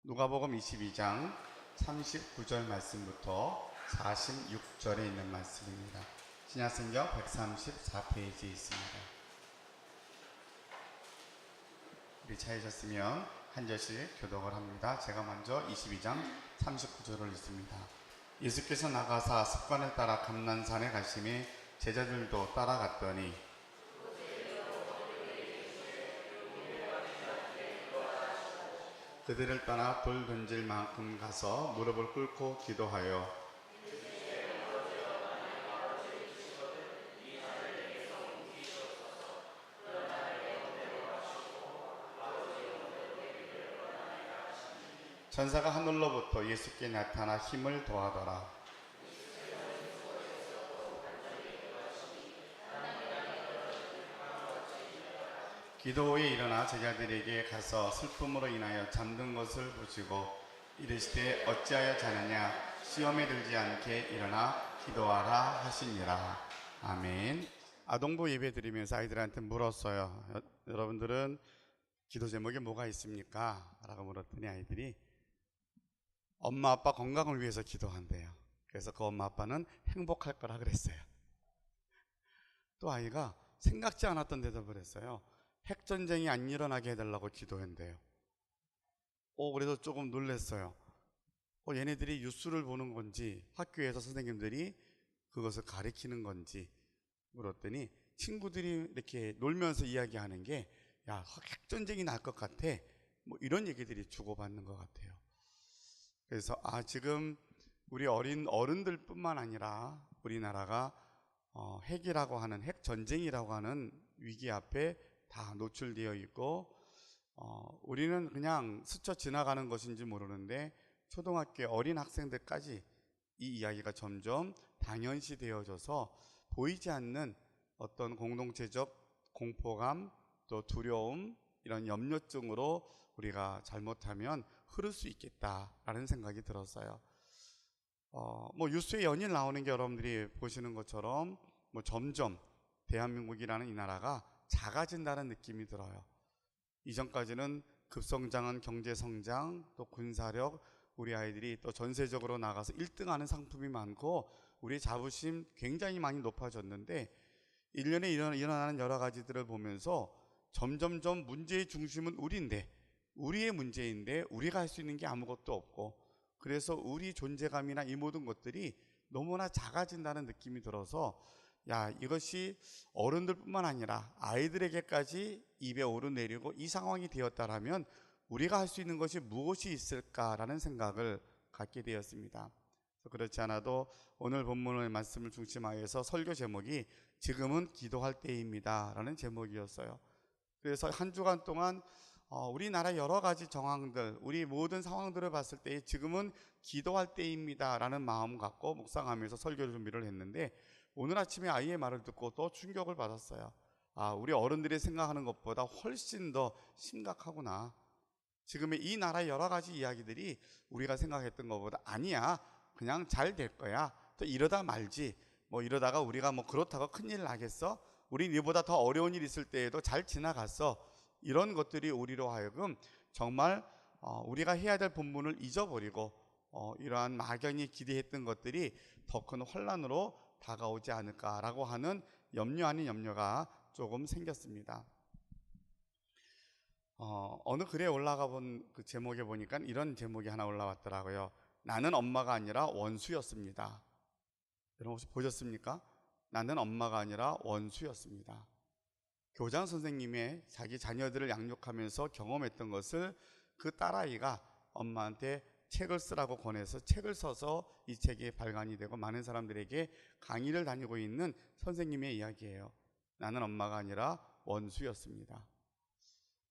누가복음 22장 39절 말씀부터 46절에 있는 말씀입니다. 신약성경 134페이지에 있습니다. 우리 찾으셨으면 한 절씩 교독을 합니다. 제가 먼저 22장 39절을 읽습니다. 예수께서 나가사 습관을 따라 감난산에 가시매 제자들도 따라갔더니 그들을 떠나 돌 던질 만큼 가서 무릎을 꿇고 기도하여 천사가 하늘로부터 예수께 나타나 힘을 더하더라. 기도 후에 일어나 제자들에게 가서 슬픔으로 인하여 잠든 것을 보시고 이르시되 어찌하여 자느냐 시험에 들지 않게 일어나 기도하라 하시니라. 아멘. 아동부 예배 드리면서 아이들한테 물었어요. 여러분들은 기도 제목에 뭐가 있습니까? 라고 물었더니 아이들이 엄마 아빠 건강을 위해서 기도한대요. 그래서 그 엄마 아빠는 행복할 거라 그랬어요. 또 아이가 생각지 않았던 대답을 했어요. 핵전쟁이 안 일어나게 해달라고 기도한대요. 그래서 조금 놀랐어요. 얘네들이 뉴스를 보는 건지 학교에서 선생님들이 그것을 가르치는 건지 물었더니 친구들이 이렇게 놀면서 이야기하는 게 야, 핵전쟁이 날 것 같아. 뭐 이런 얘기들이 주고받는 것 같아요. 그래서 지금 우리 어른들 뿐만 아니라 우리나라가 핵이라고 하는 핵전쟁이라고 하는 위기 앞에 다 노출되어 있고 우리는 그냥 스쳐 지나가는 것인지 모르는데 초등학교 어린 학생들까지 이 이야기가 점점 당연시 되어져서 보이지 않는 어떤 공동체적 공포감 또 두려움 이런 염려증으로 우리가 잘못하면 흐를 수 있겠다라는 생각이 들었어요. 뉴스에 연일 나오는 게 여러분들이 보시는 것처럼 점점 대한민국이라는 이 나라가 작아진다는 느낌이 들어요. 이전까지는 급성장한 경제성장, 또 군사력, 우리 아이들이 또 전세적으로 나가서 1등하는 상품이 많고 우리의 자부심 굉장히 많이 높아졌는데 1년에 일어나는 여러 가지들을 보면서 점점점 문제의 중심은 우리의 문제인데 우리가 할 수 있는 게 아무것도 없고 그래서 우리 존재감이나 이 모든 것들이 너무나 작아진다는 느낌이 들어서 이것이 어른들뿐만 아니라 아이들에게까지 입에 오르내리고 이 상황이 되었다라면 우리가 할 수 있는 것이 무엇이 있을까라는 생각을 갖게 되었습니다. 그렇지 않아도 오늘 본문의 말씀을 중심하여서 설교 제목이 지금은 기도할 때입니다 라는 제목이었어요. 그래서 한 주간 동안 우리나라 여러 가지 정황들, 우리 모든 상황들을 봤을 때 지금은 기도할 때입니다 라는 마음 갖고 묵상하면서 설교 준비를 했는데 오늘 아침에 아이의 말을 듣고 또 충격을 받았어요. 우리 어른들이 생각하는 것보다 훨씬 더 심각하구나. 지금의 이 나라의 여러 가지 이야기들이 우리가 생각했던 것보다 아니야, 그냥 잘 될 거야, 또 이러다 말지, 이러다가 우리가 그렇다고 큰일 나겠어? 우린 이보다 더 어려운 일 있을 때에도 잘 지나갔어. 이런 것들이 우리로 하여금 정말 우리가 해야 될 본분을 잊어버리고 이러한 막연히 기대했던 것들이 더 큰 혼란으로 다가오지 않을까라고 하는 염려 아닌 염려가 조금 생겼습니다. 어느 글에 올라가 본 그 제목에 보니까 이런 제목이 하나 올라왔더라고요. 나는 엄마가 아니라 원수였습니다. 여러분 혹시 보셨습니까? 나는 엄마가 아니라 원수였습니다. 교장 선생님의 자기 자녀들을 양육하면서 경험했던 것을 그 딸아이가 엄마한테 책을 쓰라고 권해서 책을 써서 이 책이 발간이 되고 많은 사람들에게 강의를 다니고 있는 선생님의 이야기예요. 나는 엄마가 아니라 원수였습니다.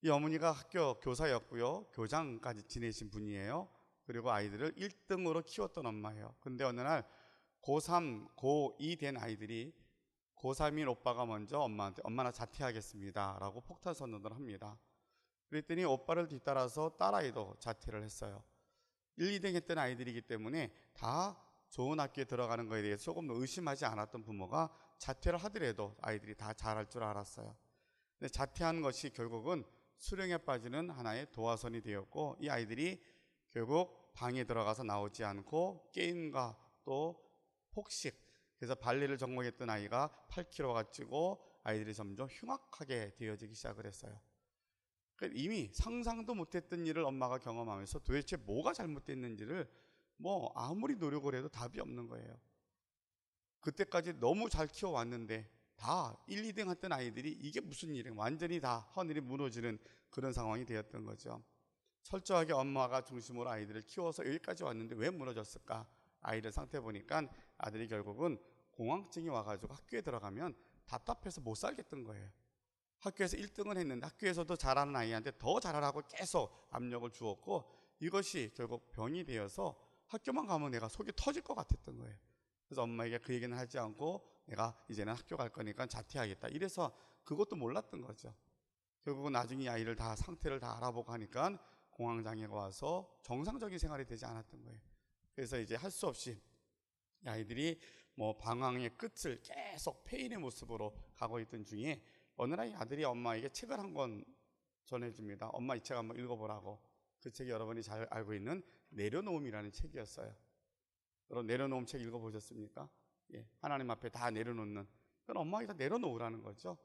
이 어머니가 학교 교사였고요, 교장까지 지내신 분이에요. 그리고 아이들을 1등으로 키웠던 엄마예요. 근데 어느 날 고3, 고2 된 아이들이 고3인 오빠가 먼저 엄마한테 엄마 나 자퇴하겠습니다 라고 폭탄 선언을 합니다. 그랬더니 오빠를 뒤따라서 딸아이도 자퇴를 했어요. 1, 2등 했던 아이들이기 때문에 다 좋은 학교에 들어가는 거에 대해서 조금 의심하지 않았던 부모가 자퇴를 하더라도 아이들이 다 잘할 줄 알았어요. 근데 자퇴한 것이 결국은 수령에 빠지는 하나의 도화선이 되었고 이 아이들이 결국 방에 들어가서 나오지 않고 게임과 또 폭식, 그래서 발레를 전공했던 아이가 8kg가 찌고 아이들이 점점 흉악하게 되어지기 시작을 했어요. 그러니까 이미 상상도 못했던 일을 엄마가 경험하면서 도대체 뭐가 잘못됐는지를 뭐 아무리 노력을 해도 답이 없는 거예요. 그때까지 너무 잘 키워왔는데 다 1, 2등 했던 아이들이 이게 무슨 일이야, 완전히 다 하늘이 무너지는 그런 상황이 되었던 거죠. 철저하게 엄마가 중심으로 아이들을 키워서 여기까지 왔는데 왜 무너졌을까? 아이들 상태 보니까 아들이 결국은 공황증이 와가지고 학교에 들어가면 답답해서 못 살겠던 거예요. 학교에서 1등을 했는데 학교에서도 잘하는 아이한테 더 잘하라고 계속 압력을 주었고, 이것이 결국 병이 되어서 학교만 가면 내가 속이 터질 것 같았던 거예요. 그래서 엄마에게 그 얘기는 하지 않고 내가 이제는 학교 갈 거니까 자퇴하겠다, 이래서 그것도 몰랐던 거죠. 결국은 나중에 이 아이를 다 상태를 다 알아보고 하니까 공황장애가 와서 정상적인 생활이 되지 않았던 거예요. 그래서 이제 할 수 없이 이 아이들이 뭐 방황의 끝을 계속 폐인의 모습으로 가고 있던 중에 어느 날 아들이 엄마에게 책을 한 권 전해줍니다. 엄마, 이 책 한번 읽어보라고. 그 책이 여러분이 잘 알고 있는 내려놓음이라는 책이었어요. 여러분, 내려놓음 책 읽어보셨습니까? 예, 하나님 앞에 다 내려놓는, 그건 엄마에게 다 내려놓으라는 거죠.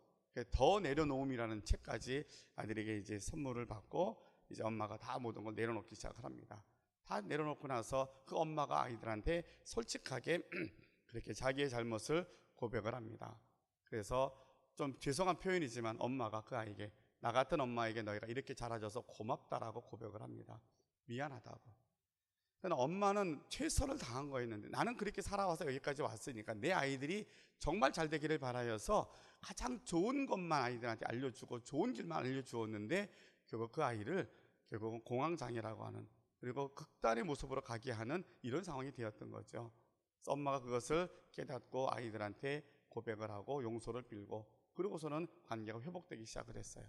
더 내려놓음이라는 책까지 아들에게 이제 선물을 받고 이제 엄마가 다 모든 걸 내려놓기 시작을 합니다. 다 내려놓고 나서 그 엄마가 아이들한테 솔직하게 그렇게 자기의 잘못을 고백을 합니다. 그래서 좀 죄송한 표현이지만 엄마가 그 아이에게, 나 같은 엄마에게 너희가 이렇게 자라줘서 고맙다라고 고백을 합니다. 미안하다고. 그러나 엄마는 최선을 다한 거였는데, 나는 그렇게 살아와서 여기까지 왔으니까 내 아이들이 정말 잘 되기를 바라여서 가장 좋은 것만 아이들한테 알려주고 좋은 길만 알려주었는데, 결국 그 아이를 결국은 공황장애라고 하는, 그리고 극단의 모습으로 가게 하는 이런 상황이 되었던 거죠. 그래서 엄마가 그것을 깨닫고 아이들한테 고백을 하고 용서를 빌고, 그러고서는 관계가 회복되기 시작을 했어요.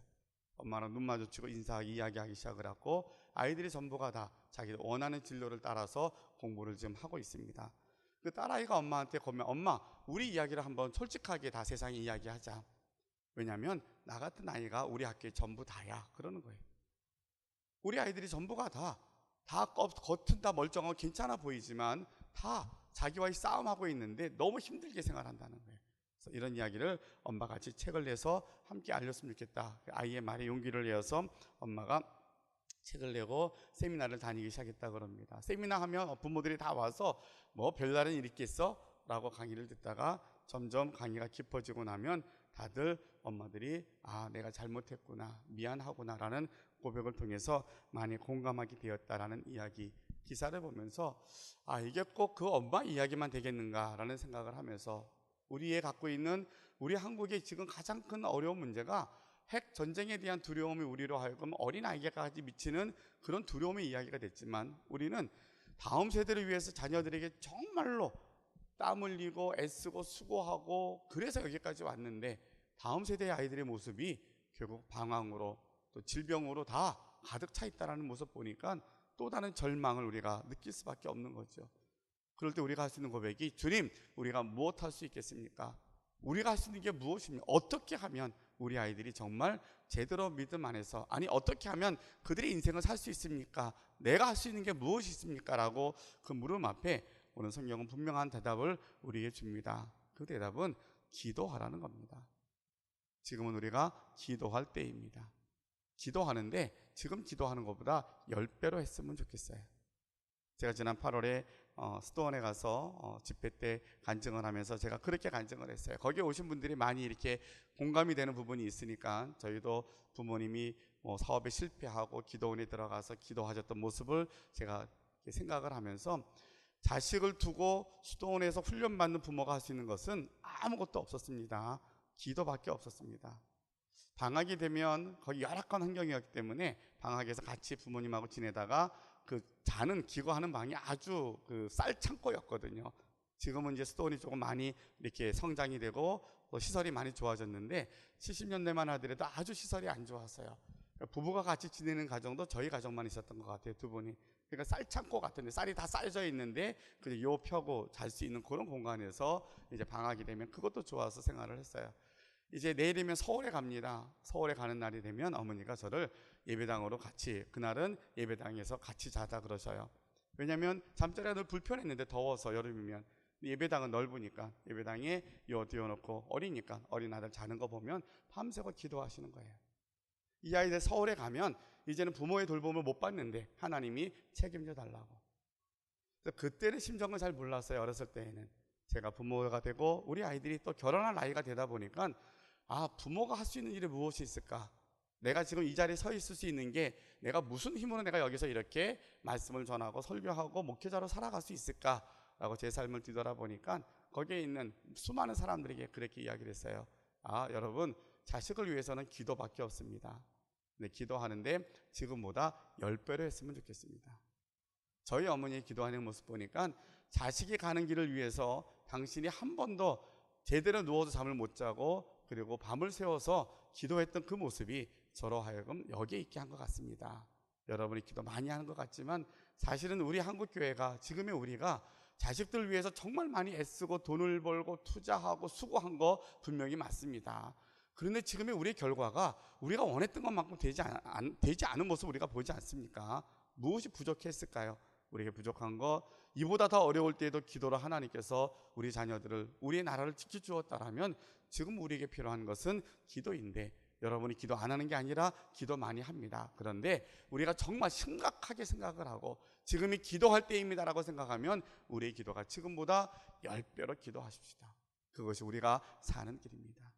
엄마는 눈 마주치고 인사하기, 이야기하기 시작을 하고, 아이들이 전부가 다 자기 원하는 진로를 따라서 공부를 지금 하고 있습니다. 그 딸아이가 엄마한테 보면, 엄마, 우리 이야기를 한번 솔직하게 다 세상에 이야기하자. 왜냐하면 나 같은 아이가 우리 학교에 전부 다야, 그러는 거예요. 우리 아이들이 전부가 다 겉은 다 멀쩡하고 괜찮아 보이지만 다 자기와의 싸움하고 있는데 너무 힘들게 생활한다는 거예요. 그래서 이런 이야기를 엄마가 같이 책을 내서 함께 알렸으면 좋겠다. 아이의 말에 용기를 내어서 엄마가 책을 내고 세미나를 다니기 시작했다 그럽니다. 세미나 하면 부모들이 다 와서 뭐 별다른 일 있겠어? 라고 강의를 듣다가 점점 강의가 깊어지고 나면 다들 엄마들이 내가 잘못했구나, 미안하구나 라는 고백을 통해서 많이 공감하게 되었다라는 이야기, 기사를 보면서 이게 꼭 그 엄마 이야기만 되겠는가 라는 생각을 하면서, 우리의 갖고 있는, 우리 한국의 지금 가장 큰 어려운 문제가 핵 전쟁에 대한 두려움이 우리로 하여금 어린아이에게까지 미치는 그런 두려움의 이야기가 됐지만, 우리는 다음 세대를 위해서 자녀들에게 정말로 땀 흘리고 애쓰고 수고하고 그래서 여기까지 왔는데, 다음 세대의 아이들의 모습이 결국 방황으로 또 질병으로 다 가득 차 있다는 모습 보니까 또 다른 절망을 우리가 느낄 수밖에 없는 거죠. 그럴 때 우리가 할 수 있는 고백이, 주님, 우리가 무엇 할 수 있겠습니까? 우리가 할 수 있는 게 무엇입니까? 어떻게 하면 우리 아이들이 정말 제대로 믿음 안에서, 어떻게 하면 그들의 인생을 살 수 있습니까? 내가 할 수 있는 게 무엇이 있습니까? 라고 그 물음 앞에 오늘 성경은 분명한 대답을 우리에게 줍니다. 그 대답은 기도하라는 겁니다. 지금은 우리가 기도할 때입니다. 기도하는데 지금 기도하는 것보다 10배로 했으면 좋겠어요. 제가 지난 8월에 스토원에 가서 집회 때 간증을 하면서 제가 그렇게 간증을 했어요. 거기에 오신 분들이 많이 이렇게 공감이 되는 부분이 있으니까, 저희도 부모님이 사업에 실패하고 기도원에 들어가서 기도하셨던 모습을 제가 생각을 하면서, 자식을 두고 수도원에서 훈련받는 부모가 할 수 있는 것은 아무것도 없었습니다. 기도밖에 없었습니다. 방학이 되면 거기 열악한 환경이었기 때문에 방학에서 같이 부모님하고 지내다가 그 자는 기거하는 방이 아주 그 쌀 창고였거든요. 지금은 이제 수도원이 조금 많이 이렇게 성장이 되고 또 시설이 많이 좋아졌는데 70년대만 하더라도 아주 시설이 안 좋았어요. 부부가 같이 지내는 가정도 저희 가정만 있었던 것 같아요, 두 분이. 그러니까 쌀 창고 같은데 쌀이 다 쌓여져 있는데 그냥 요 펴고 잘 수 있는 그런 공간에서 이제 방학이 되면 그것도 좋아서 생활을 했어요. 이제 내일이면 서울에 갑니다. 서울에 가는 날이 되면 어머니가 저를 예배당으로 같이, 그날은 예배당에서 같이 자자 그러셔요. 왜냐하면 잠자리가 늘 불편했는데, 더워서 여름이면. 예배당은 넓으니까 예배당에 띄워놓고, 어리니까 어린 아들 자는 거 보면 밤새고 기도하시는 거예요. 이 아이들 서울에 가면 이제는 부모의 돌봄을 못 받는데 하나님이 책임져 달라고. 그때는 심정을 잘 몰랐어요. 어렸을 때에는. 제가 부모가 되고 우리 아이들이 또 결혼할 나이가 되다 보니까, 부모가 할 수 있는 일이 무엇이 있을까? 내가 지금 이 자리에 서 있을 수 있는 게 내가 무슨 힘으로 내가 여기서 이렇게 말씀을 전하고 설교하고 목회자로 살아갈 수 있을까? 라고 제 삶을 뒤돌아보니까 거기에 있는 수많은 사람들에게 그렇게 이야기를 했어요. 여러분, 자식을 위해서는 기도밖에 없습니다. 근데 기도하는데 지금보다 10배로 했으면 좋겠습니다. 저희 어머니 기도하는 모습 보니까 자식이 가는 길을 위해서 당신이 한 번도 제대로 누워서 잠을 못 자고, 그리고 밤을 새워서 기도했던 그 모습이 저로 하여금 여기에 있게 한 것 같습니다. 여러분이 기도 많이 하는 것 같지만 사실은 우리 한국교회가, 지금의 우리가 자식들 위해서 정말 많이 애쓰고 돈을 벌고 투자하고 수고한 거 분명히 맞습니다. 그런데 지금의 우리의 결과가 우리가 원했던 것만큼 되지 않은 모습 우리가 보지 않습니까? 무엇이 부족했을까요? 우리에게 부족한 거, 이보다 더 어려울 때에도 기도로 하나님께서 우리 자녀들을, 우리의 나라를 지켜주었다라면 지금 우리에게 필요한 것은 기도인데, 여러분이 기도 안 하는 게 아니라 기도 많이 합니다. 그런데 우리가 정말 심각하게 생각을 하고 지금이 기도할 때입니다라고 생각하면 우리의 기도가 지금보다 10배로 기도하십시다. 그것이 우리가 사는 길입니다.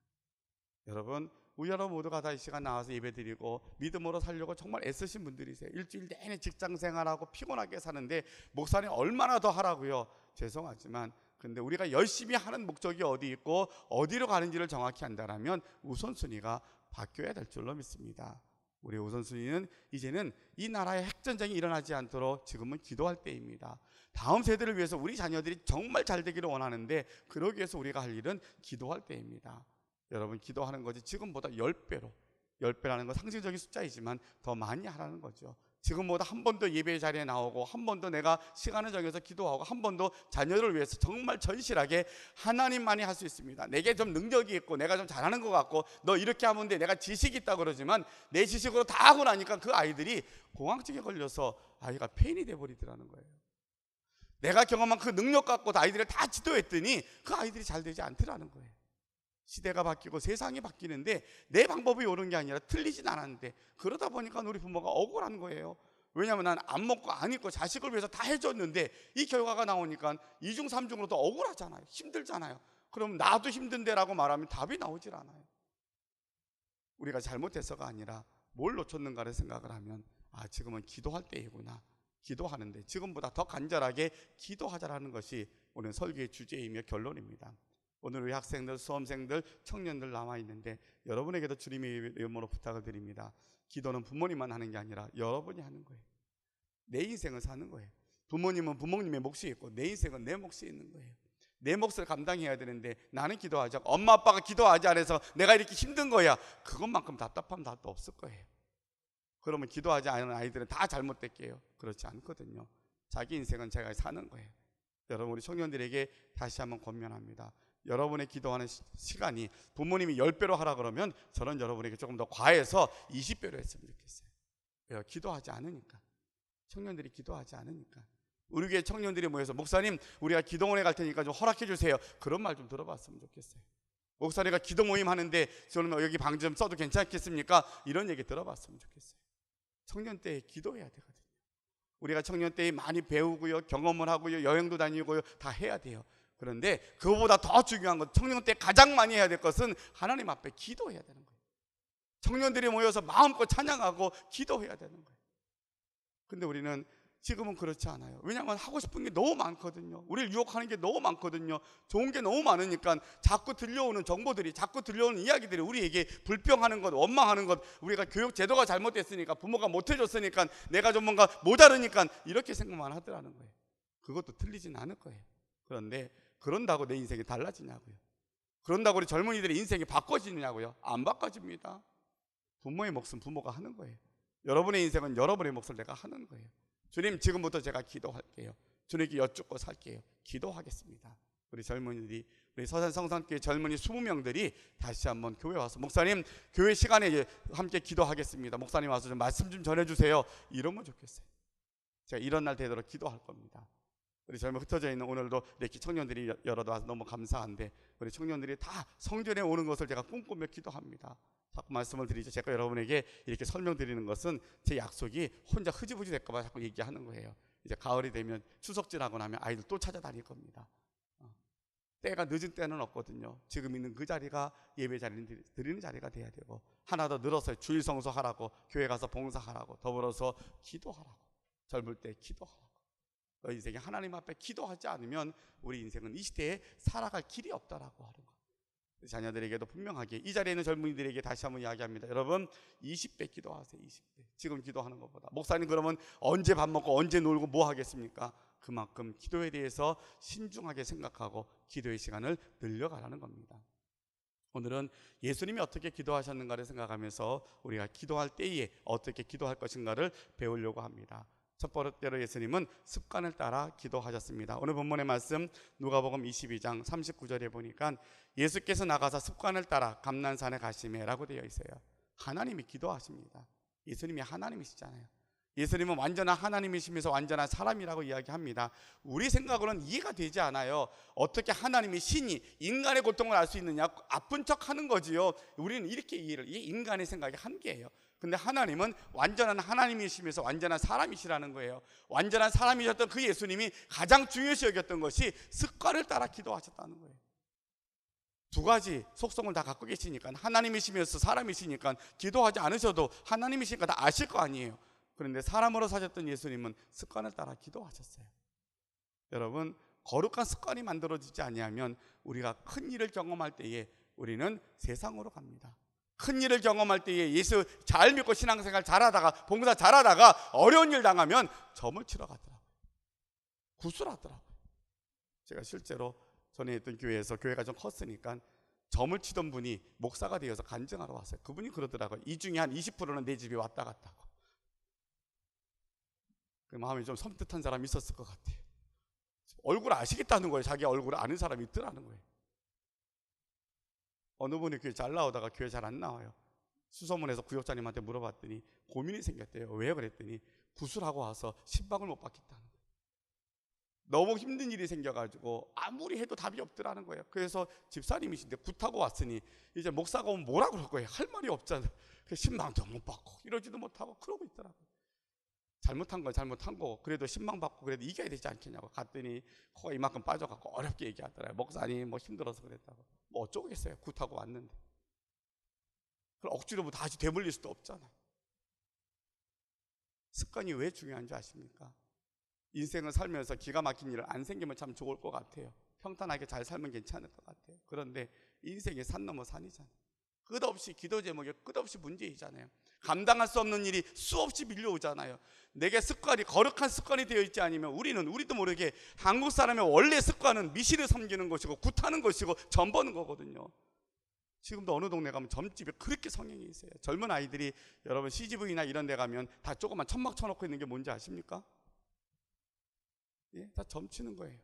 여러분, 우리 여러분 모두가 다 이 시간 나와서 예배드리고 믿음으로 살려고 정말 애쓰신 분들이세요. 일주일 내내 직장 생활하고 피곤하게 사는데 목사님 얼마나 더 하라고요? 죄송하지만 근데 우리가 열심히 하는 목적이 어디 있고 어디로 가는지를 정확히 안다라면 우선순위가 바뀌어야 될 줄로 믿습니다. 우리의 우선순위는 이제는 이 나라의 핵전쟁이 일어나지 않도록 지금은 기도할 때입니다. 다음 세대를 위해서 우리 자녀들이 정말 잘 되기를 원하는데, 그러기 위해서 우리가 할 일은 기도할 때입니다. 여러분, 기도하는 것이 지금보다 10배라는 건 상징적인 숫자이지만 더 많이 하라는 거죠. 지금보다 한 번 더 예배 자리에 나오고, 한 번 더 내가 시간을 정해서 기도하고, 한 번 더 자녀를 위해서 정말 절실하게 하나님만이 할 수 있습니다. 내게 좀 능력이 있고 내가 좀 잘하는 것 같고 너 이렇게 하면 돼, 내가 지식이 있다고 그러지만 내 지식으로 다 하고 나니까 그 아이들이 공황증에 걸려서 아이가 폐인이 돼버리더라는 거예요. 내가 경험한 그 능력 갖고 아이들을 다 지도했더니 그 아이들이 잘 되지 않더라는 거예요. 시대가 바뀌고 세상이 바뀌는데 내 방법이 옳은 게 아니라 틀리진 않았는데, 그러다 보니까 우리 부모가 억울한 거예요. 왜냐하면 난 안 먹고 안 입고 자식을 위해서 다 해줬는데 이 결과가 나오니까 2중 3중으로 더 억울하잖아요. 힘들잖아요. 그럼 나도 힘든데라고 말하면 답이 나오질 않아요. 우리가 잘못해서가 아니라 뭘 놓쳤는가를 생각을 하면, 지금은 기도할 때이구나. 기도하는데 지금보다 더 간절하게 기도하자라는 것이 오늘 설교의 주제이며 결론입니다. 오늘 우리 학생들, 수험생들, 청년들 남아있는데 여러분에게도 주님의 이름으로 부탁을 드립니다. 기도는 부모님만 하는 게 아니라 여러분이 하는 거예요. 내 인생을 사는 거예요. 부모님은 부모님의 몫이 있고 내 인생은 내 몫이 있는 거예요. 내 몫을 감당해야 되는데 나는 기도하지 않고 엄마 아빠가 기도하지 않아서 내가 이렇게 힘든 거야. 그것만큼 답답함 답도 없을 거예요. 그러면 기도하지 않은 아이들은 다 잘못됐게요. 그렇지 않거든요. 자기 인생은 제가 사는 거예요. 여러분, 우리 청년들에게 다시 한번 권면합니다. 여러분의 기도하는 시간이 부모님이 10배로 하라 그러면 저는 여러분에게 조금 더 과해서 20배로 했으면 좋겠어요. 왜요? 기도하지 않으니까. 청년들이 기도하지 않으니까. 우리 교회 청년들이 모여서 목사님 우리가 기도원에 갈 테니까 좀 허락해 주세요, 그런 말 좀 들어봤으면 좋겠어요. 목사님가 기도 모임 하는데 저는 여기 방 좀 써도 괜찮겠습니까? 이런 얘기 들어봤으면 좋겠어요. 청년 때 기도해야 되거든요. 우리가 청년 때 많이 배우고요, 경험을 하고요, 여행도 다니고요, 다 해야 돼요. 그런데 그거보다 더 중요한 건, 청년 때 가장 많이 해야 될 것은 하나님 앞에 기도해야 되는 거예요. 청년들이 모여서 마음껏 찬양하고 기도해야 되는 거예요. 근데 우리는 지금은 그렇지 않아요. 왜냐하면 하고 싶은 게 너무 많거든요. 우리를 유혹하는 게 너무 많거든요. 좋은 게 너무 많으니까 자꾸 들려오는 정보들이, 자꾸 들려오는 이야기들이 우리에게 불평하는 것, 원망하는 것, 우리가 교육 제도가 잘못됐으니까, 부모가 못해줬으니까, 내가 좀 뭔가 모자르니까 이렇게 생각만 하더라는 거예요. 그것도 틀리진 않을 거예요. 그런데 그런다고 내 인생이 달라지냐고요? 그런다고 우리 젊은이들의 인생이 바꿔지느냐고요? 안 바꿔집니다. 부모의 몫은 부모가 하는 거예요. 여러분의 인생은 여러분의 몫을 내가 하는 거예요. 주님, 지금부터 제가 기도할게요. 주님께 여쭙고 살게요. 기도하겠습니다. 우리 젊은이들이 우리 서산 성산교회 젊은이 20명들이 다시 한번 교회 와서 목사님 교회 시간에 함께 기도하겠습니다. 목사님 와서 좀 말씀 좀 전해주세요. 이러면 좋겠어요. 제가 이런 날 되도록 기도할 겁니다. 우리 젊은 흩어져 있는 오늘도 이렇게 청년들이 여러 와서 너무 감사한데 우리 청년들이 다 성전에 오는 것을 제가 꿈꾸며 기도합니다. 자꾸 말씀을 드리죠. 제가 여러분에게 이렇게 설명드리는 것은 제 약속이 혼자 흐지부지 될까 봐 자꾸 얘기하는 거예요. 이제 가을이 되면 추석 지나고 나면 아이들 또 찾아다닐 겁니다. 때가 늦은 때는 없거든요. 지금 있는 그 자리가 예배 자리는 드리는 자리가 돼야 되고, 하나 더 늘어서 주일 성수하라고, 교회 가서 봉사하라고, 더불어서 기도하라고, 젊을 때 기도하라고. 너희 인생에 하나님 앞에 기도하지 않으면 우리 인생은 이 시대에 살아갈 길이 없다라고 하는 거. 자녀들에게도 분명하게, 이 자리에 있는 젊은이들에게 다시 한번 이야기합니다. 여러분 20배 기도하세요. 20배. 지금 기도하는 것보다. 목사님 그러면 언제 밥 먹고 언제 놀고 뭐 하겠습니까? 그만큼 기도에 대해서 신중하게 생각하고 기도의 시간을 늘려가라는 겁니다. 오늘은 예수님이 어떻게 기도하셨는가를 생각하면서 우리가 기도할 때에 어떻게 기도할 것인가를 배우려고 합니다. 첫 번째로 예수님은 습관을 따라 기도하셨습니다. 오늘 본문의 말씀 누가복음 22장 39절에 보니까 예수께서 나가서 습관을 따라 감난산에 가시매라고 되어 있어요. 하나님이 기도하십니다. 예수님이 하나님이시잖아요. 예수님은 완전한 하나님이시면서 완전한 사람이라고 이야기합니다. 우리 생각으로는 이해가 되지 않아요. 어떻게 하나님이 신이 인간의 고통을 알 수 있느냐? 아픈 척 하는 거지요. 우리는 이렇게 이해를, 이게 인간의 생각의 한계예요. 근데 하나님은 완전한 하나님이시면서 완전한 사람이시라는 거예요. 완전한 사람이셨던 그 예수님이 가장 중요시 여겼던 것이 습관을 따라 기도하셨다는 거예요. 두 가지 속성을 다 갖고 계시니까, 하나님이시면서 사람이시니까 기도하지 않으셔도 하나님이시니까 다 아실 거 아니에요. 그런데 사람으로 사셨던 예수님은 습관을 따라 기도하셨어요. 여러분, 거룩한 습관이 만들어지지 아니하면 우리가 큰 일을 경험할 때에 우리는 세상으로 갑니다. 큰 일을 경험할 때에 예수 잘 믿고 신앙생활 잘하다가 봉사 잘하다가 어려운 일 당하면 점을 치러 가더라고요. 구슬하더라고요. 제가 실제로 전에 있던 교회에서, 교회가 좀 컸으니까 점을 치던 분이 목사가 되어서 간증하러 왔어요. 그분이 그러더라고요. 이 중에 한 20%는 내 집에 왔다 갔다고. 그 마음이 좀 섬뜩한 사람이 있었을 것 같아요. 얼굴 아시겠다는 거예요. 자기 얼굴을 아는 사람이 있더라는 거예요. 어느 분이 교회 잘 나오다가 교회 잘 안 나와요. 수소문에서 구역장님한테 물어봤더니 고민이 생겼대요. 왜 그랬더니 구슬하고 와서 신방을 못 받겠다는 거예요. 너무 힘든 일이 생겨가지고 아무리 해도 답이 없더라는 거예요. 그래서 집사님이신데 굿하고 왔으니 이제 목사가 오면 뭐라 그럴 거예요. 할 말이 없잖아요. 신방도 못 받고 이러지도 못하고 그러고 있더라고요. 잘못한 건 잘못한 거고, 그래도 신망받고 그래도 이겨야 되지 않겠냐고 갔더니 코가 이만큼 빠져갖고 어렵게 얘기하더라고요. 목사님 뭐 힘들어서 그랬다고. 뭐 어쩌겠어요. 굿하고 왔는데. 그럼 억지로 뭐 다시 되물릴 수도 없잖아요. 습관이 왜 중요한지 아십니까? 인생을 살면서 기가 막힌 일을 안 생기면 참 좋을 것 같아요. 평탄하게 잘 살면 괜찮을 것 같아요. 그런데 인생이 산 넘어 산이잖아요. 끝없이 기도 제목이 끝없이 문제이잖아요. 감당할 수 없는 일이 수없이 밀려오잖아요. 내게 습관이, 거룩한 습관이 되어 있지 않으면 우리도 모르게 한국 사람의 원래 습관은 미신을 섬기는 것이고 굿하는 것이고 점 버는 거거든요. 지금도 어느 동네 가면 점집에 그렇게 성향이 있어요. 젊은 아이들이, 여러분 CGV나 이런 데 가면 다 조그만 천막 쳐놓고 있는 게 뭔지 아십니까? 예, 다 점치는 거예요.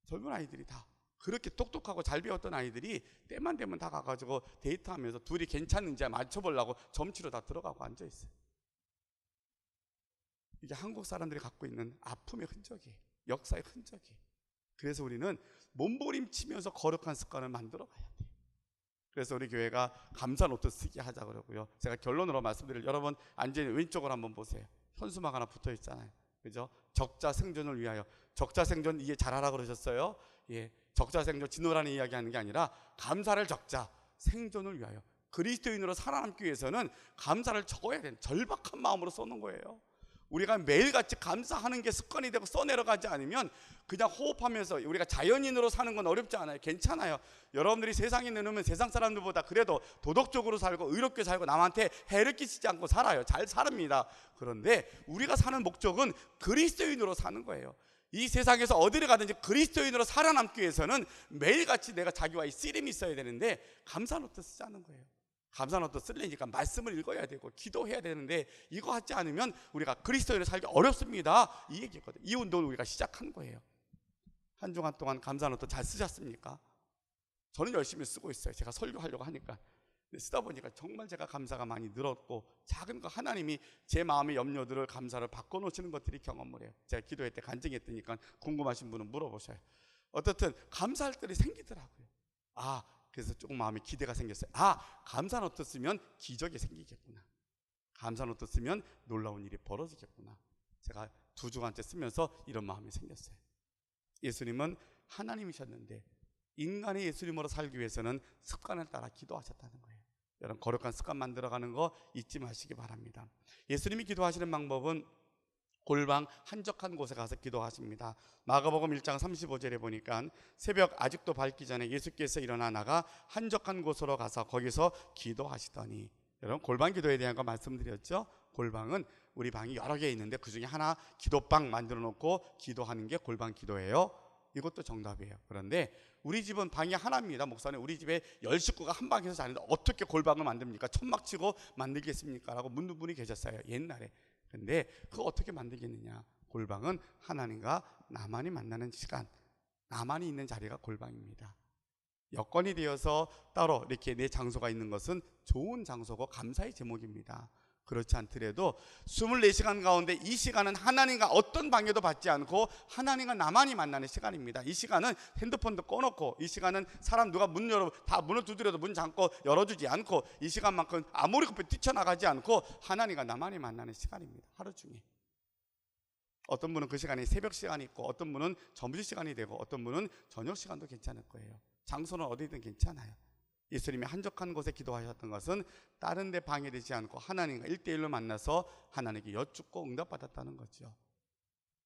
젊은 아이들이 다. 그렇게 똑똑하고 잘 배웠던 아이들이 때만 되면 다 가가지고 데이트하면서 둘이 괜찮은지 맞춰보려고 점치러 다 들어가고 앉아있어요. 이게 한국 사람들이 갖고 있는 아픔의 흔적이에요. 역사의 흔적이에요. 그래서 우리는 몸부림치면서 거룩한 습관을 만들어 가야 돼요. 그래서 우리 교회가 감사 노트 쓰기 하자 그러고요. 제가 결론으로 말씀드릴, 여러분 앉은 왼쪽으로 한번 보세요. 현수막 하나 붙어 있잖아요. 그죠? 적자 생존을 위하여. 적자 생존 이해 잘하라 그러셨어요? 예. 적자 생존 진노라는 이야기 하는 게 아니라 감사를 적자, 생존을 위하여. 그리스도인으로 살아남기 위해서는 감사를 적어야 되는, 절박한 마음으로 써놓은 거예요. 우리가 매일같이 감사하는 게 습관이 되고 써내려가지 않으면 그냥 호흡하면서, 우리가 자연인으로 사는 건 어렵지 않아요. 괜찮아요. 여러분들이 세상에 내놓으면 세상 사람들보다 그래도 도덕적으로 살고 의롭게 살고 남한테 해를 끼치지 않고 살아요. 잘 삽니다. 그런데 우리가 사는 목적은 그리스도인으로 사는 거예요. 이 세상에서 어디를 가든지 그리스도인으로 살아남기 위해서는 매일같이 내가 자기와 이 씨름이 있어야 되는데 감사노트 쓰자는 거예요. 감사노트 쓰려니까 말씀을 읽어야 되고 기도해야 되는데 이거 하지 않으면 우리가 그리스도인으로 살기 어렵습니다. 이 얘기거든요. 이 운동을 우리가 시작한 거예요. 한 주간 동안 감사노트 잘 쓰셨습니까? 저는 열심히 쓰고 있어요. 제가 설교하려고 하니까. 근데 쓰다 보니까 정말 제가 감사가 많이 늘었고, 작은 거 하나님이 제 마음의 염려들을 감사를 바꿔놓으시는 것들이 경험을 해요. 제가 기도회 때 간증했으니까 궁금하신 분은 물어보셔요. 어떻든 감사할 때이 생기더라고요. 그래서 조금 마음에 기대가 생겼어요. 감사 노트 쓰면 기적이 생기겠구나. 감사 노트 쓰면 놀라운 일이 벌어지겠구나. 제가 2주간째 쓰면서 이런 마음이 생겼어요. 예수님은 하나님이셨는데 인간이 예수님으로 살기 위해서는 습관을 따라 기도하셨다는 거예요. 여러분, 거룩한 습관 만들어가는 거 잊지 마시기 바랍니다. 예수님이 기도하시는 방법은 골방 한적한 곳에 가서 기도하십니다. 마가복음 1장 35절에 보니까 새벽 아직도 밝기 전에 예수께서 일어나 나가 한적한 곳으로 가서 거기서 기도하시더니, 여러분, 골방 기도에 대한 거 말씀드렸죠. 골방은 우리 방이 여러 개 있는데 그 중에 하나 기도방 만들어 놓고 기도하는 게 골방 기도예요. 이것도 정답이에요. 그런데 우리 집은 방이 하나입니다. 목사님, 우리 집에 10식구가 한 방에서 자는데 어떻게 골방을 만듭니까? 천막 치고 만들겠습니까? 라고 묻는 분이 계셨어요, 옛날에. 근데 그거 어떻게 만들겠느냐? 골방은 하나님과 나만이 만나는 시간, 나만이 있는 자리가 골방입니다. 여건이 되어서 따로 이렇게 내 장소가 있는 것은 좋은 장소고 감사의 제목입니다. 그렇지 않더라도 24시간 가운데 이 시간은 하나님과 어떤 방해도 받지 않고 하나님과 나만이 만나는 시간입니다. 이 시간은 핸드폰도 꺼놓고, 이 시간은 사람 누가 다 문을 두드려도 문 잠고 열어주지 않고, 이 시간만큼 아무리 급해 뛰쳐나가지 않고 하나님과 나만이 만나는 시간입니다. 하루 중에. 어떤 분은 그 시간이 새벽 시간이 있고, 어떤 분은 점심시간이 되고, 어떤 분은 저녁 시간도 괜찮을 거예요. 장소는 어디든 괜찮아요. 예수님이 한적한 곳에 기도하셨던 것은 다른 데 방해되지 않고 하나님과 1대1로 만나서 하나님께 여쭙고 응답받았다는 거죠.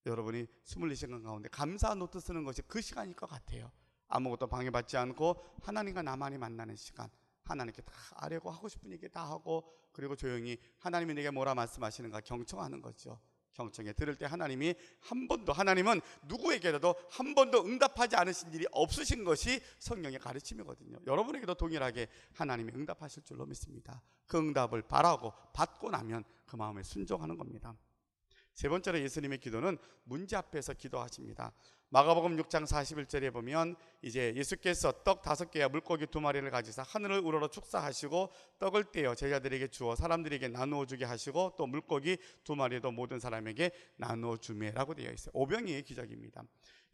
여러분이 24시간 가운데 감사 노트 쓰는 것이 그 시간일 것 같아요. 아무것도 방해받지 않고 하나님과 나만이 만나는 시간, 하나님께 다 아뢰고 하고 싶은 얘기 다 하고, 그리고 조용히 하나님이 내게 뭐라 말씀하시는가 경청하는 거죠. 경청에 들을 때 하나님이 하나님은 누구에게라도 한 번도 응답하지 않으신 일이 없으신 것이 성령의 가르침이거든요. 여러분에게도 동일하게 하나님이 응답하실 줄로 믿습니다. 그 응답을 바라고 받고 나면 그 마음에 순종하는 겁니다. 세 번째로 예수님의 기도는 문제 앞에서 기도하십니다. 마가복음 6장 41절에 보면 이제 예수께서 떡 5개와 물고기 2마리를 가지사 하늘을 우러러 축사하시고 떡을 떼어 제자들에게 주어 사람들에게 나누어 주게 하시고 또 물고기 2마리도 모든 사람에게 나누어 주매라고 되어 있어요. 오병이의 기적입니다.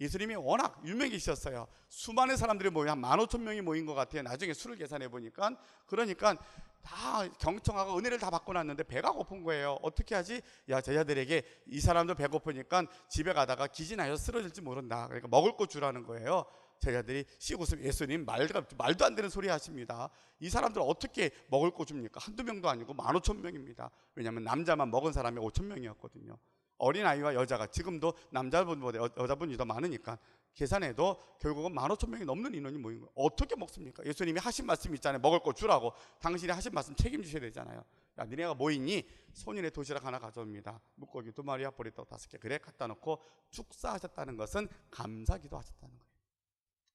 예수님이 워낙 유명이셨어요. 수많은 사람들이 모여 한 15,000명이 모인 것 같아요. 나중에 수를 계산해 보니까. 그러니까 다 경청하고 은혜를 다 받고 났는데 배가 고픈 거예요. 어떻게 하지? 제자들에게 이 사람도 배고프니까 집에 가다가 기진하여 쓰러질지 모른다. 그러니까 먹을 거 주라는 거예요. 제자들이 씩 웃으면 예수님 말도 안 되는 소리 하십니다. 이 사람들 어떻게 먹을 거 줍니까? 한두 명도 아니고 15,000명입니다. 왜냐하면 남자만 먹은 사람이 5,000명이었거든요. 어린아이와 여자가, 지금도 남자분보다 여자분이 더 많으니까 계산해도 결국은 15,000명이 넘는 인원이 모인 거예요. 어떻게 먹습니까? 예수님이 하신 말씀 있잖아요. 먹을 거 주라고. 당신이 하신 말씀 책임지셔야 되잖아요. 야, 니네가 뭐 있니? 손인에 도시락 하나 가져옵니다. 물고기 2마리와 보리떡 5개. 그래 갖다 놓고 축사하셨다는 것은 감사기도 하셨다는 거예요.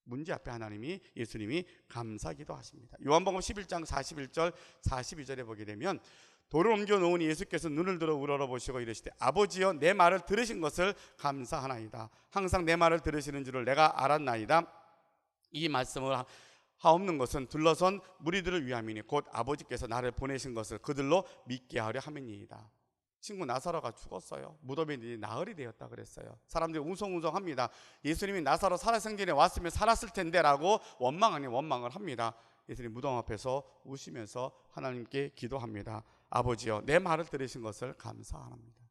문제 앞에 예수님이 감사기도 하십니다. 요한복음 11장 41절 42절에 보게 되면 돌을 옮겨 놓으니 예수께서 눈을 들어 우러러보시고 이르시되 아버지여 내 말을 들으신 것을 감사하나이다. 항상 내 말을 들으시는 줄을 내가 알았나이다. 이 말씀을 하옵는 것은 둘러선 무리들을 위함이니 곧 아버지께서 나를 보내신 것을 그들로 믿게 하려 함이니이다. 친구 나사로가 죽었어요. 무덤에 나흘이 되었다 그랬어요. 사람들이 웅성웅성합니다. 예수님이 나사로 살아생전에 왔으면 살았을 텐데 라고 원망 아닌 원망을 합니다. 예수님 무덤 앞에서 우시면서 하나님께 기도합니다. 아버지여 내 말을 들으신 것을 감사합니다.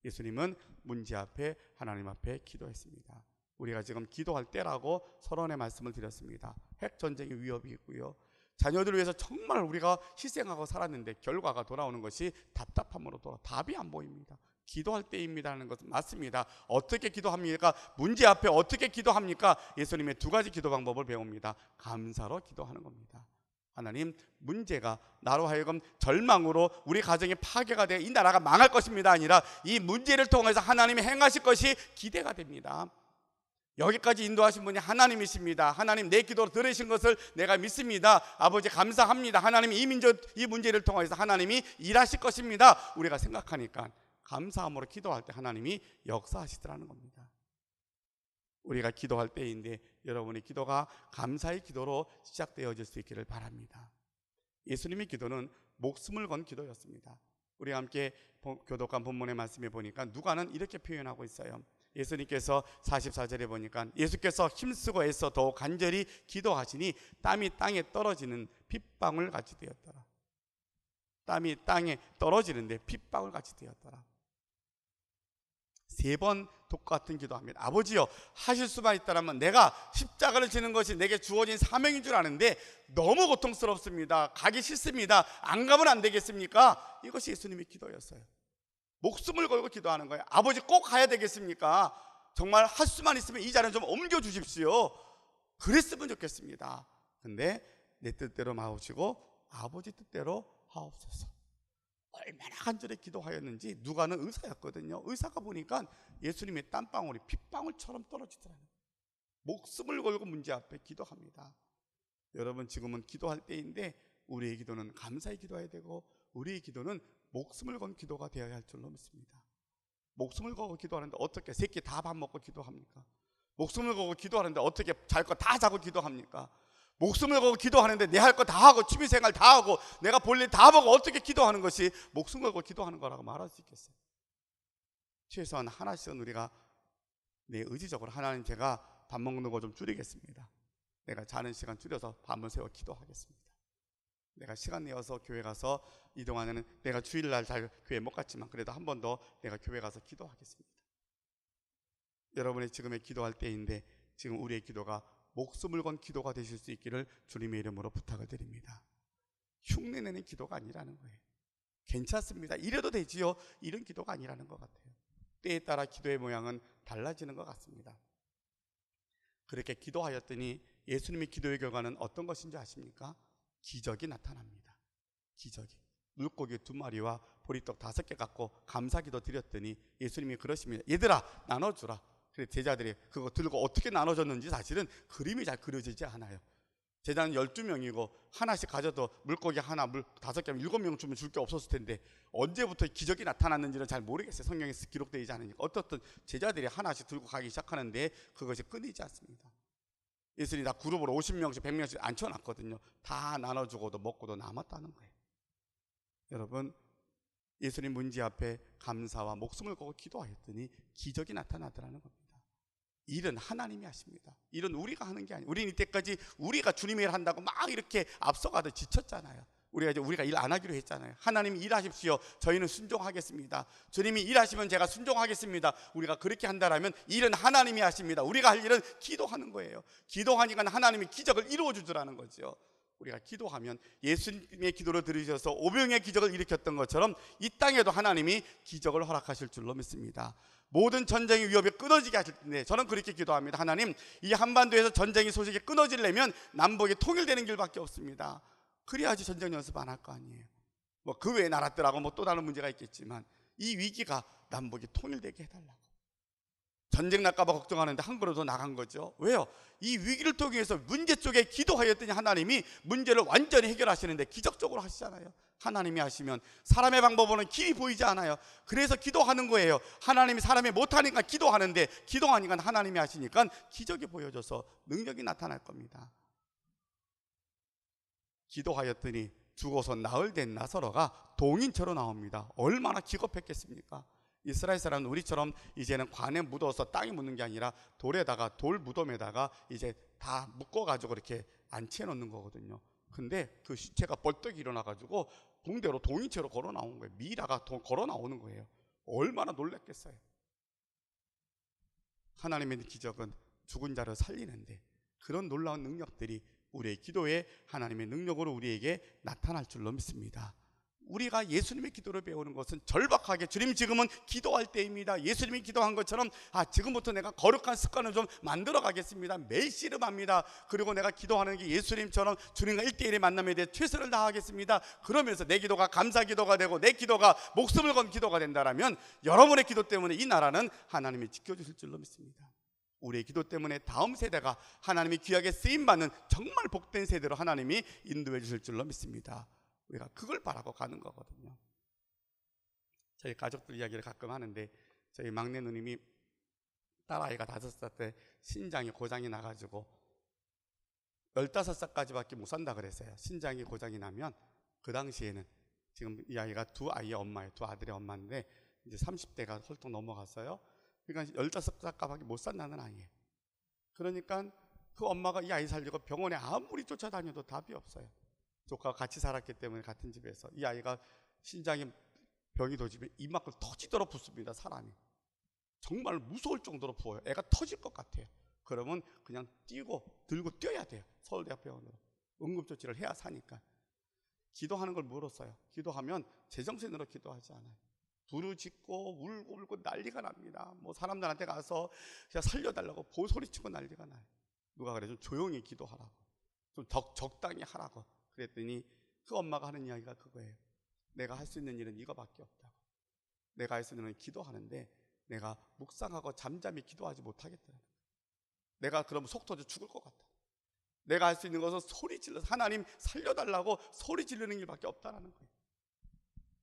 예수님은 문제 앞에 하나님 앞에 기도했습니다. 우리가 지금 기도할 때라고 서론의 말씀을 드렸습니다. 핵전쟁의 위협이 있고요, 자녀들을 위해서 정말 우리가 희생하고 살았는데 결과가 돌아오는 것이 답답함으로 답이 안 보입니다. 기도할 때입니다라는 것은 맞습니다. 어떻게 기도합니까? 문제 앞에 어떻게 기도합니까? 예수님의 2가지 기도 방법을 배웁니다. 감사로 기도하는 겁니다. 하나님, 문제가 나로 하여금 절망으로 우리 가정이 파괴가 되어 이 나라가 망할 것입니다 아니라 이 문제를 통해서 하나님이 행하실 것이 기대가 됩니다. 여기까지 인도하신 분이 하나님이십니다. 하나님, 내 기도를 들으신 것을 내가 믿습니다. 아버지 감사합니다. 하나님, 이 문제를 통해서 하나님이 일하실 것입니다. 우리가 생각하니까 감사함으로 기도할 때 하나님이 역사하시더라는 겁니다. 우리가 기도할 때인데 여러분의 기도가 감사의 기도로 시작되어질 수 있기를 바랍니다. 예수님의 기도는 목숨을 건 기도였습니다. 우리 함께 교독한 본문의 말씀에 보니까 누가는 이렇게 표현하고 있어요. 예수님께서 44절에 보니까 예수께서 힘쓰고 애써 더욱 간절히 기도하시니 땀이 땅에 떨어지는 핏방울 같이 되었더라. 땀이 땅에 떨어지는데 핏방울 같이 되었더라. 3번 똑같은 기도합니다. 아버지요, 하실 수만 있다면 내가 십자가를 지는 것이 내게 주어진 사명인 줄 아는데 너무 고통스럽습니다. 가기 싫습니다. 안 가면 안 되겠습니까? 이것이 예수님의 기도였어요. 목숨을 걸고 기도하는 거예요. 아버지 꼭 가야 되겠습니까? 정말 할 수만 있으면 이 자리는 좀 옮겨 주십시오. 그랬으면 좋겠습니다. 근데 내 뜻대로 마옵시고 아버지 뜻대로 하옵소서. 얼마나 간절히 기도하였는지. 누가는 의사였거든요. 의사가 보니까 예수님의 땀방울이 핏방울처럼 떨어지더라고요. 목숨을 걸고 문제 앞에 기도합니다. 여러분, 지금은 기도할 때인데 우리의 기도는 감사의 기도해야 되고 우리의 기도는 목숨을 건 기도가 되어야 할 줄로 믿습니다. 목숨을 걸고 기도하는데 어떻게 새끼 다 밥 먹고 기도합니까? 목숨을 걸고 기도하는데 어떻게 잘 거 다 자고 기도합니까? 목숨을 걸고 기도하는데 내 할 거 다 하고 취미생활 다 하고 내가 볼 일 다 보고 어떻게 기도하는 것이 목숨 걸고 기도하는 거라고 말할 수 있겠어요? 최소한 하나씩은 우리가 내 의지적으로 하나님, 제가 밥 먹는 거 좀 줄이겠습니다. 내가 자는 시간 줄여서 밤을 새워 기도하겠습니다. 내가 시간 내어서 교회 가서 이동안에는 내가 주일날 잘 교회 못 갔지만 그래도 한 번 더 내가 교회 가서 기도하겠습니다. 여러분의 지금의 기도할 때인데 지금 우리의 기도가 목숨을 건 기도가 되실 수 있기를 주님의 이름으로 부탁을 드립니다. 흉내내는 기도가 아니라는 거예요. 괜찮습니다. 이래도 되지요. 이런 기도가 아니라는 것 같아요. 때에 따라 기도의 모양은 달라지는 것 같습니다. 그렇게 기도하였더니 예수님의 기도의 결과는 어떤 것인지 아십니까? 기적이 나타납니다. 기적이. 물고기 2마리와 보리떡 5개 갖고 감사기도 드렸더니 예수님이 그러십니다. 얘들아, 나눠주라. 그래, 제자들이 그거 들고 어떻게 나눠줬는지 사실은 그림이 잘 그려지지 않아요. 제자는 12명이고 하나씩 가져도 물고기 하나, 물 5개면 7명 주면 줄 게 없었을 텐데 언제부터 기적이 나타났는지는 잘 모르겠어요. 성경에 기록되어 있지 않으니까. 어떻든 제자들이 하나씩 들고 가기 시작하는데 그것이 끊이지 않습니다. 예수님이 다 그룹으로 50명씩 100명씩 앉혀놨거든요. 다 나눠주고도 먹고도 남았다는 거예요. 여러분, 예수님 문제 앞에 감사와 목숨을 걸고 기도하였더니 기적이 나타나더라는 겁니다. 일은 하나님이 하십니다. 일은 우리가 하는 게 아니에요. 우리는 이때까지 우리가 주님의 일 한다고 막 이렇게 앞서가도 지쳤잖아요. 우리가 일 안 하기로 했잖아요. 하나님이 일하십시오. 저희는 순종하겠습니다. 주님이 일하시면 제가 순종하겠습니다. 우리가 그렇게 한다라면 일은 하나님이 하십니다. 우리가 할 일은 기도하는 거예요. 기도하니까 하나님이 기적을 이루어 주더라는 거죠. 우리가 기도하면 예수님의 기도를 들으셔서 5병의 기적을 일으켰던 것처럼 이 땅에도 하나님이 기적을 허락하실 줄로 믿습니다. 모든 전쟁의 위협이 끊어지게 하실 텐데 저는 그렇게 기도합니다. 하나님, 이 한반도에서 전쟁의 소식이 끊어지려면 남북이 통일되는 길밖에 없습니다. 그래야지 전쟁 연습 안 할 거 아니에요. 뭐 그 외의 나라들하고 뭐 또 다른 문제가 있겠지만 이 위기가 남북이 통일되게 해달라고. 전쟁 날까봐 걱정하는데 한 걸음 더 나간 거죠. 왜요? 이 위기를 통해서 문제 쪽에 기도하였더니 하나님이 문제를 완전히 해결하시는데 기적적으로 하시잖아요. 하나님이 하시면 사람의 방법으로는 길이 보이지 않아요. 그래서 기도하는 거예요. 하나님이 사람이 못하니까 기도하는데 기도하니까 하나님이 하시니까 기적이 보여져서 능력이 나타날 겁니다. 기도하였더니 죽어서 나흘 된 나사로가 동인처럼 나옵니다. 얼마나 기겁했겠습니까? 이스라엘 사람은 우리처럼 이제는 관에 묻어서 땅에 묻는 게 아니라 돌에다가, 돌 무덤에다가 이제 다 묶어가지고 이렇게 안치해 놓는 거거든요. 근데 그 시체가 벌떡 일어나가지고 붕대로 동인체로 걸어 나온 거예요. 미라가 걸어 나오는 거예요. 얼마나 놀랐겠어요. 하나님의 기적은 죽은 자를 살리는데 그런 놀라운 능력들이 우리의 기도에 하나님의 능력으로 우리에게 나타날 줄로 믿습니다. 우리가 예수님의 기도를 배우는 것은 절박하게 주님 지금은 기도할 때입니다. 예수님이 기도한 것처럼 지금부터 내가 거룩한 습관을 좀 만들어 가겠습니다. 매일 씨름합니다. 그리고 내가 기도하는 게 예수님처럼 주님과 1대1의 만남에 대해 최선을 다하겠습니다. 그러면서 내 기도가 감사 기도가 되고 내 기도가 목숨을 건 기도가 된다라면 여러분의 기도 때문에 이 나라는 하나님이 지켜주실 줄로 믿습니다. 우리의 기도 때문에 다음 세대가 하나님이 귀하게 쓰임받는 정말 복된 세대로 하나님이 인도해 주실 줄로 믿습니다. 우리가 그걸 바라고 가는 거거든요. 저희 가족들 이야기를 가끔 하는데 저희 막내 누님이 딸아이가 5살 때 신장이 고장이 나가지고 15살까지밖에 못 산다 그랬어요. 신장이 고장이 나면 그 당시에는, 지금 이 아이가 두 아이의 엄마예요. 두 아들의 엄마인데 이제 30대가 훌쩍 넘어갔어요. 그러니까 15살까지밖에 못 산다는 아이예요. 그러니까 그 엄마가 이 아이 살리고 병원에 아무리 쫓아다녀도 답이 없어요. 조카가 같이 살았기 때문에 같은 집에서. 이 아이가 신장이 병이 도지면 이만큼 터지도록 붓습니다. 사람이 정말 무서울 정도로 부어요. 애가 터질 것 같아요. 그러면 그냥 들고 뛰어야 돼요. 서울대학병원으로 응급조치를 해야 사니까. 기도하는 걸 물었어요. 기도하면 제정신으로 기도하지 않아요. 부르짖고 울고 난리가 납니다. 뭐 사람들한테 가서 그냥 살려달라고 보소리치고 난리가 나요. 누가 그래, 좀 조용히 기도하라고, 좀 적당히 하라고 그랬더니 그 엄마가 하는 이야기가 그거예요. 내가 할 수 있는 일은 이거밖에 없다고. 내가 할 수 있는 일은 기도하는데 내가 묵상하고 잠잠히 기도하지 못하겠다는 거예요. 내가 그러면 속 터져 죽을 것 같다. 내가 할 수 있는 것은 소리 질러서 하나님 살려달라고 소리 지르는 일밖에 없다는 거예요.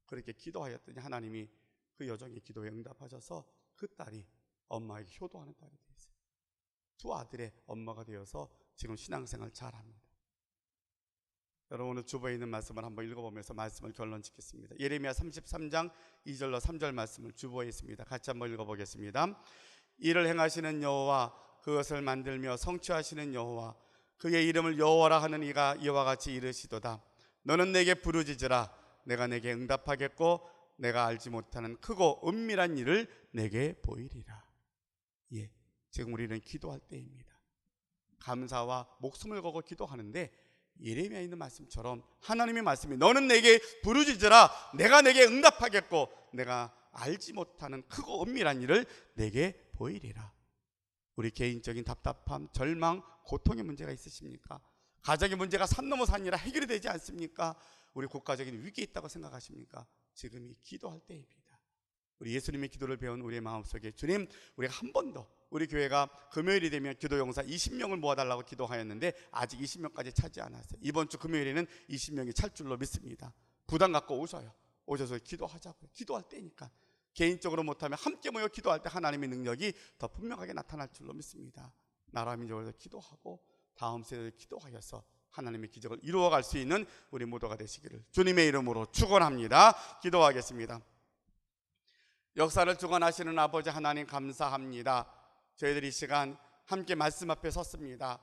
그렇게 기도하였더니 하나님이 그 여종의 기도에 응답하셔서 그 딸이 엄마에게 효도하는 딸이 되었어요. 두 아들의 엄마가 되어서 지금 신앙생활 잘합니다. 여러분, 오늘 주보에 있는 말씀을 한번 읽어보면서 말씀을 결론 짓겠습니다. 예레미야 33장 2절로 3절 말씀을 주보에 있습니다. 같이 한번 읽어보겠습니다. 이를 행하시는 여호와, 그것을 만들며 성취하시는 여호와, 그의 이름을 여호와라 하는 이가 이와 같이 이르시도다. 너는 내게 부르짖으라. 내가 내게 응답하겠고 내가 알지 못하는 크고 은밀한 일을 내게 보이리라. 예, 지금 우리는 기도할 때입니다. 감사와 목숨을 걸고 기도하는데 예레미야에 있는 말씀처럼 하나님의 말씀이 너는 내게 부르짖으라. 내가 내게 응답하겠고 내가 알지 못하는 크고 은밀한 일을 내게 보이리라. 우리 개인적인 답답함, 절망, 고통의 문제가 있으십니까? 가정의 문제가 산 넘어 산이라 해결이 되지 않습니까? 우리 국가적인 위기에 있다고 생각하십니까? 지금이 기도할 때입니다. 우리 예수님의 기도를 배운 우리의 마음속에 주님, 우리가 한 번도, 우리 교회가 금요일이 되면 기도 용사 20명을 모아달라고 기도하였는데 아직 20명까지 차지 않았어요. 이번 주 금요일에는 20명이 찰 줄로 믿습니다. 부담 갖고 오셔요. 오셔서 기도하자고요. 기도할 때니까. 개인적으로 못하면 함께 모여 기도할 때 하나님의 능력이 더 분명하게 나타날 줄로 믿습니다. 나라 민족을 기도하고 다음 세대를 기도하여서 하나님의 기적을 이루어갈 수 있는 우리 모두가 되시기를 주님의 이름으로 축원합니다. 기도하겠습니다. 역사를 주관하시는 아버지 하나님, 감사합니다. 저희들이 이 시간 함께 말씀 앞에 섰습니다.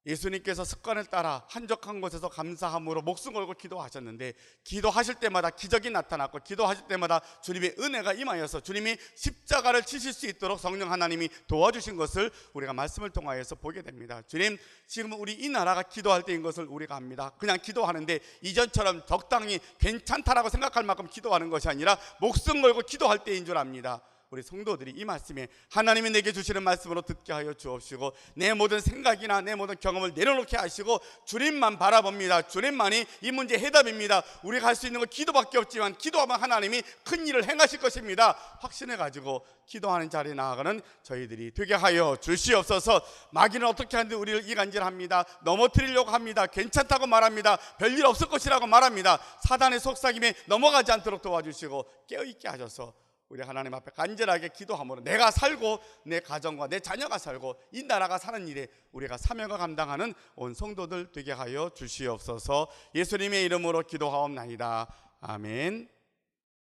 예수님께서 습관을 따라 한적한 곳에서 감사함으로 목숨 걸고 기도하셨는데 기도하실 때마다 기적이 나타났고 기도하실 때마다 주님의 은혜가 임하여서 주님이 십자가를 치실 수 있도록 성령 하나님이 도와주신 것을 우리가 말씀을 통하여서 보게 됩니다. 주님, 지금 우리 이 나라가 기도할 때인 것을 우리가 압니다. 그냥 기도하는데 이전처럼 적당히 괜찮다라고 생각할 만큼 기도하는 것이 아니라 목숨 걸고 기도할 때인 줄 압니다. 우리 성도들이 이 말씀에 하나님이 내게 주시는 말씀으로 듣게 하여 주옵시고 내 모든 생각이나 내 모든 경험을 내려놓게 하시고 주님만 바라봅니다. 주님만이 이 문제의 해답입니다. 우리가 할 수 있는 건 기도밖에 없지만 기도하면 하나님이 큰 일을 행하실 것입니다. 확신해가지고 기도하는 자리에 나아가는 저희들이 되게 하여 주시옵소서. 마귀는 어떻게 하는데 우리를 이간질합니다. 넘어뜨리려고 합니다. 괜찮다고 말합니다. 별일 없을 것이라고 말합니다. 사단의 속삭임에 넘어가지 않도록 도와주시고 깨어있게 하셔서 우리 하나님 앞에 간절하게 기도함으로 내가 살고 내 가정과 내 자녀가 살고 이 나라가 사는 일에 우리가 사명을 감당하는 온 성도들 되게 하여 주시옵소서. 예수님의 이름으로 기도하옵나이다. 아멘.